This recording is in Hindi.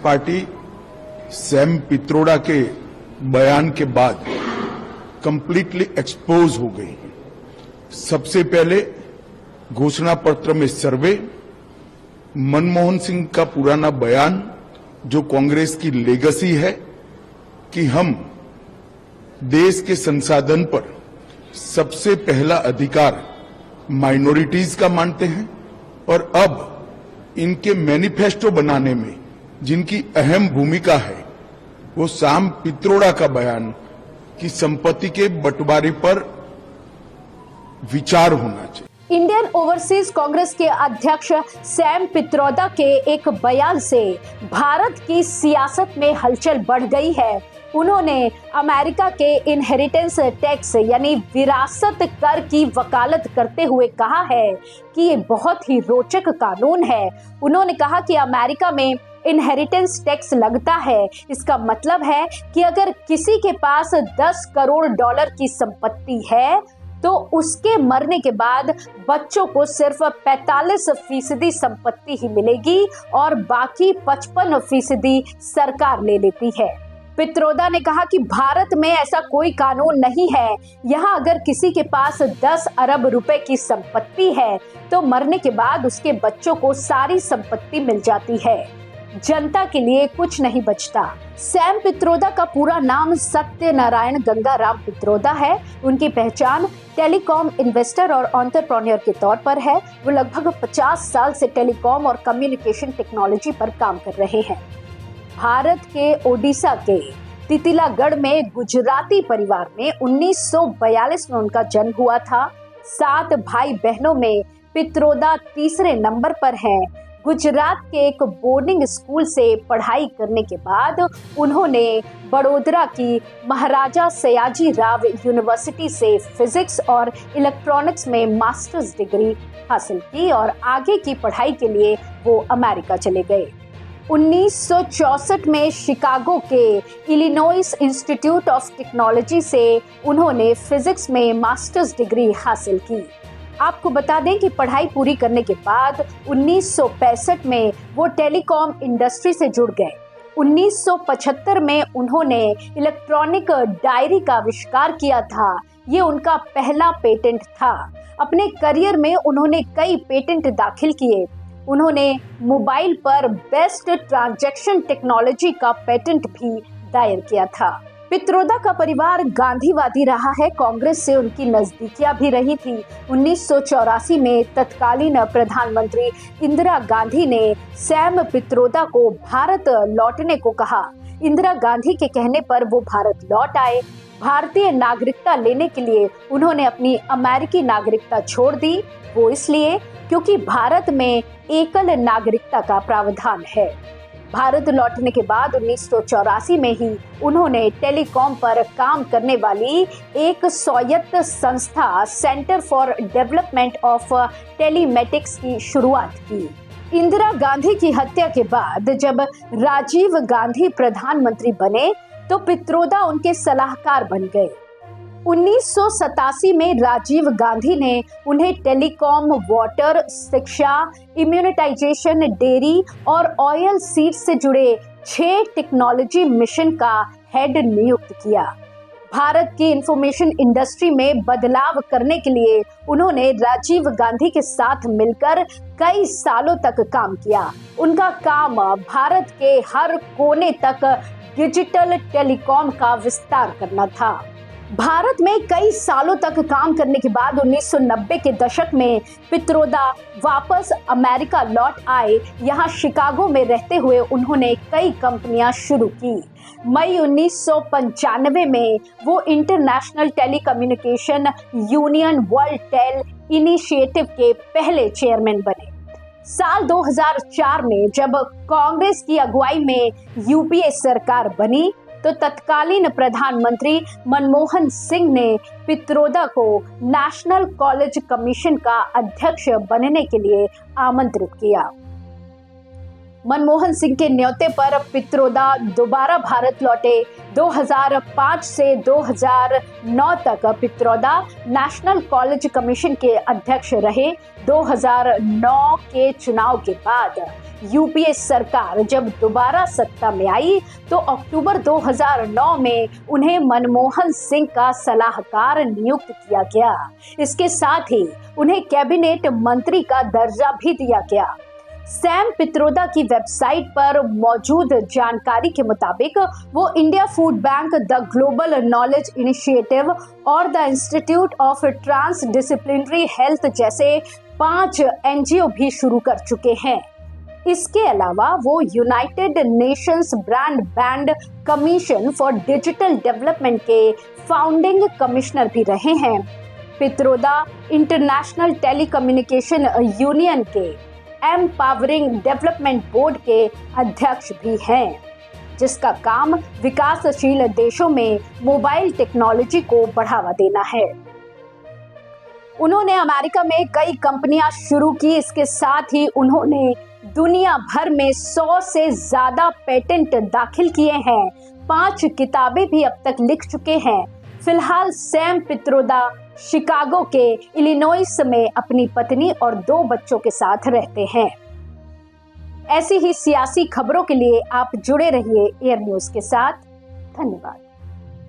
पार्टी सैम पित्रोड़ा के बयान के बाद कंप्लीटली एक्सपोज हो गई। सबसे पहले घोषणा पत्र में सर्वे, मनमोहन सिंह का पुराना बयान जो कांग्रेस की लेगेसी है कि हम देश के संसाधन पर सबसे पहला अधिकार माइनॉरिटीज का मानते हैं, और अब इनके मैनिफेस्टो बनाने में जिनकी अहम भूमिका है वो सैम पित्रोड़ा का बयान कि संपत्ति के बंटवारे पर विचार होना चाहिए। इंडियन ओवरसीज कांग्रेस के अध्यक्ष सैम पित्रोदा के एक बयान से भारत की सियासत में हलचल बढ़ गई है। उन्होंने अमेरिका के इनहेरिटेंस टैक्स यानी विरासत कर की वकालत करते हुए कहा है कि ये बहुत ही रोचक कानून है। उन्होंने कहा कि अमेरिका में इनहेरिटेंस टैक्स लगता है, इसका मतलब है कि अगर किसी के पास 10 करोड़ डॉलर की संपत्ति है तो उसके मरने के बाद बच्चों को सिर्फ 45% संपत्ति ही मिलेगी और बाकी 55% सरकार ले लेती है। पित्रोदा ने कहा कि भारत में ऐसा कोई कानून नहीं है। यहाँ अगर किसी के पास 10 अरब रुपए की संपत्ति है तो मरने के बाद उसके बच्चों को सारी संपत्ति मिल जाती है, जनता के लिए कुछ नहीं बचता। सैम पित्रोदा का पूरा नाम सत्यनारायण गंगाराम पित्रोदा है। उनकी पहचान टेलीकॉम इन्वेस्टर और एंटरप्रेन्योर के तौर पर है। वो लगभग 50 साल से टेलीकॉम और कम्युनिकेशन टेक्नोलॉजी पर काम कर रहे हैं। भारत के ओडिशा के तितिलागढ़ में गुजराती परिवार में 1942 में उनका जन्म हुआ था। 7 भाई बहनों में पित्रोदा तीसरे नंबर पर हैं। गुजरात के एक बोर्डिंग स्कूल से पढ़ाई करने के बाद उन्होंने बड़ोदरा की महाराजा सयाजी राव यूनिवर्सिटी से फिजिक्स और इलेक्ट्रॉनिक्स में मास्टर्स डिग्री हासिल की और आगे की पढ़ाई के लिए वो अमेरिका चले गए। 1964 में शिकागो के इलिनॉइस इंस्टीट्यूट ऑफ टेक्नोलॉजी से उन्होंने फिजिक्स में मास्टर्स डिग्री हासिल की। आपको बता दें कि पढ़ाई पूरी करने के बाद 1965 में वो टेलीकॉम इंडस्ट्री से जुड़ गए। 1975 में उन्होंने इलेक्ट्रॉनिक डायरी का आविष्कार किया था। ये उनका पहला पेटेंट था। अपने करियर में उन्होंने कई पेटेंट दाखिल किए। उन्होंने मोबाइल पर बेस्ट ट्रांजैक्शन टेक्नोलॉजी का पेटेंट भी दायर किया था। पित्रोदा का परिवार गांधीवादी रहा है। कांग्रेस से उनकी नजदीकियां भी रही थी। 1984 में तत्कालीन प्रधानमंत्री इंदिरा गांधी ने सैम पित्रोदा को भारत लौटने को कहा। इंदिरा गांधी के कहने पर वो भारत लौट आए। भारतीय नागरिकता लेने के लिए उन्होंने अपनी अमेरिकी नागरिकता छोड़ दी। वो इसलिए क्योंकि भारत में एकल नागरिकता का प्रावधान है। भारत लौटने के बाद 1984 में ही उन्होंने टेलीकॉम पर काम करने वाली एक स्वायत्त संस्था centre for development of telematics की शुरुआत की। इंदिरा गांधी की हत्या के बाद जब राजीव गांधी प्रधानमंत्री बने तो पित्रोदा उनके सलाहकार बन गए। 1987 में राजीव गांधी ने उन्हें टेलीकॉम, वाटर, शिक्षा, इम्यूनिटाइजेशन, डेयरी और ऑयल सीड्स से जुड़े 6 टेक्नोलॉजी मिशन का हेड नियुक्त किया। भारत की इंफॉर्मेशन इंडस्ट्री में बदलाव करने के लिए उन्होंने राजीव गांधी के साथ मिलकर कई सालों तक काम किया। उनका काम भारत के हर कोने तक डिजिटल टेलीकॉम का विस्तार करना था। भारत में कई सालों तक काम करने के बाद 1990 के दशक में पित्रोदा वापस अमेरिका लौट आए। यहाँ शिकागो में रहते हुए उन्होंने कई कंपनियां शुरू की। मई 1995 में वो International Telecommunication Union World Tel Initiative के पहले चेयरमैन बने। साल 2004 में जब कांग्रेस की अगुवाई में यूपीए सरकार बनी तो तत्कालीन प्रधानमंत्री मनमोहन सिंह ने पित्रोदा को नेशनल कॉलेज कमीशन का अध्यक्ष बनने के लिए आमंत्रित किया। मनमोहन सिंह के न्योते पर पित्रोदा दोबारा भारत लौटे। 2005 से 2009 तक पित्रोदा नेशनल कॉलेज कमीशन के अध्यक्ष रहे। 2009 के चुनाव के बाद यूपीए सरकार जब दोबारा सत्ता में आई तो अक्टूबर 2009 में उन्हें मनमोहन सिंह का सलाहकार नियुक्त किया गया। इसके साथ ही उन्हें कैबिनेट मंत्री का दर्जा भी दिया गया। सैम पित्रोदा की वेबसाइट पर मौजूद जानकारी के मुताबिक वो India food bank, the global knowledge initiative और the institute of transdisciplinary health जैसे 5 एनजीओ भी शुरू कर चुके हैं। इसके अलावा वो United Nations broadband commission for digital development के फाउंडिंग कमिश्नर भी रहे हैं। पित्रोदा इंटरनेशनल टेलीकम्युनिकेशन यूनियन के एम्पावरिंग डेवलपमेंट बोर्ड के अध्यक्ष भी हैं, जिसका काम विकासशील देशों में मोबाइल टेक्नोलॉजी को बढ़ावा देना है। उन्होंने अमेरिका में कई कंपनियां शुरू की। इसके साथ ही उन्होंने दुनिया भर में 100 से ज्यादा पेटेंट दाखिल किए हैं। 5 किताबें भी अब तक लिख चुके हैं। फिलहाल सैम पित्रोदा शिकागो के इलिनॉइस में अपनी पत्नी और 2 बच्चों के साथ रहते हैं। ऐसी ही सियासी खबरों के लिए आप जुड़े रहिए एयर न्यूज के साथ। धन्यवाद।